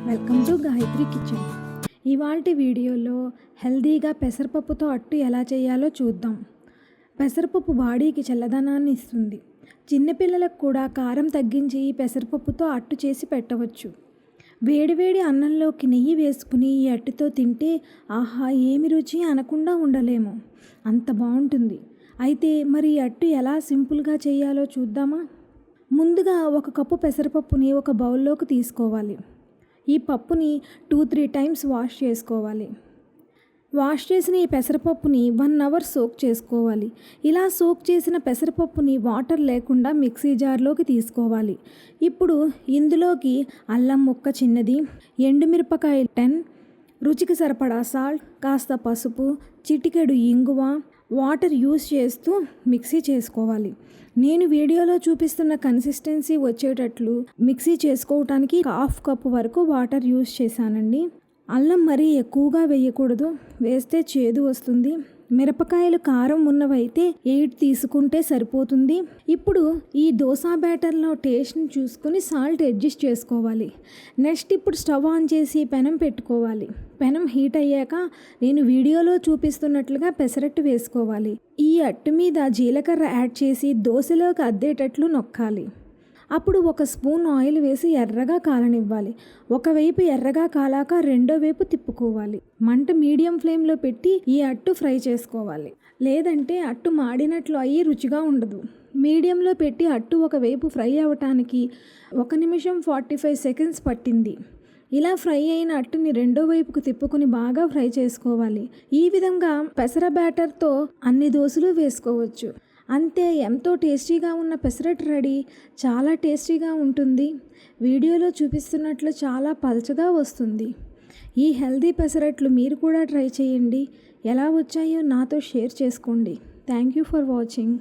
Welcome to Gayatri kitchen. ఇవాల్టి వీడియోలో హెల్దీగా పెసరపప్పుతో అట్టు ఎలా చేయాలో చూద్దాం. పెసరపప్పు బాడీకి చల్లదనాన్ని ఇస్తుంది. చిన్నపిల్లలకు కూడా కారం తగ్గించి ఈ పెసరపప్పుతో అట్టు చేసి పెట్టవచ్చు. వేడివేడి అన్నంలోకి నెయ్యి వేసుకుని ఈ అట్టుతో తింటే ఆహా ఏమి రుచి అనకుండా ఉండలేము, అంత బాగుంటుంది. అయితే మరి ఈ అట్టు ఎలా సింపుల్గా చేయాలో చూద్దామా? ముందుగా 1 కప్పు పెసరపప్పుని ఒక బౌల్లోకి తీసుకోవాలి. ఈ పప్పుని 2-3 టైమ్స్ వాష్ చేసుకోవాలి. వాష్ చేసిన ఈ పెసరపప్పుని 1 అవర్ సోక్ చేసుకోవాలి. ఇలా సోక్ చేసిన పెసరపప్పుని వాటర్ లేకుండా మిక్సీ జార్లోకి తీసుకోవాలి. ఇప్పుడు ఇందులోకి అల్లం ముక్క చిన్నది, ఎండుమిరపకాయలు 10, రుచికి సరిపడా సాల్ట్, కాస్త పసుపు, చిటికెడు ఇంగువ, వాటర్ యూస్ చేస్తూ మిక్సీ చేసుకోవాలి. నేను వీడియోలో చూపిస్తున్న కన్సిస్టెన్సీ వచ్చేటట్లు మిక్సీ చేసుకోవటానికి 1/2 కప్పు వరకు వాటర్ యూస్ చేశానండి. అల్లం మరీ ఎక్కువగా వేయకూడదు, వేస్తే చేదు వస్తుంది. మిరపకాయలు కారం ఉన్నవైతే 8 తీసుకుంటే సరిపోతుంది. ఇప్పుడు ఈ దోస బ్యాటర్లో టేస్ట్ని చూసుకొని సాల్ట్ అడ్జస్ట్ చేసుకోవాలి. నెక్స్ట్ ఇప్పుడు స్టవ్ ఆన్ చేసి పెనం పెట్టుకోవాలి. పెనం హీట్ అయ్యాక నేను వీడియోలో చూపిస్తున్నట్లుగా పెసరట్టు వేసుకోవాలి. ఈ అట్టు మీద జీలకర్ర యాడ్ చేసి దోశలోకి అద్దేటట్లు నొక్కాలి. అప్పుడు 1 స్పూన్ ఆయిల్ వేసి ఎర్రగా కాలనివ్వాలి. ఒకవైపు ఎర్రగా కాలాక రెండో వైపు తిప్పుకోవాలి. మంట మీడియం ఫ్లేమ్లో పెట్టి ఈ అట్టు ఫ్రై చేసుకోవాలి, లేదంటే అట్టు మాడినట్లు అయ్యి రుచిగా ఉండదు. మీడియంలో పెట్టి అట్టు ఒకవైపు ఫ్రై అవ్వటానికి 1 నిమిషం 45 సెకండ్స్ పట్టింది. ఇలా ఫ్రై అయిన అట్టుని రెండో వైపుకు తిప్పుకొని బాగా ఫ్రై చేసుకోవాలి. ఈ విధంగా పెసర బ్యాటర్తో అన్ని దోశలు వేసుకోవచ్చు. అంతే, ఎంతో టేస్టీగా ఉన్న పెసరట్టు రెడీ. చాలా టేస్టీగా ఉంటుంది. వీడియోలో చూపిస్తున్నట్లు చాలా పల్చగా వస్తుంది. ఈ హెల్దీ పెసరట్లు మీరు కూడా ట్రై చేయండి. ఎలా వచ్చాయో నాతో షేర్ చేసుకోండి. Thank you for watching.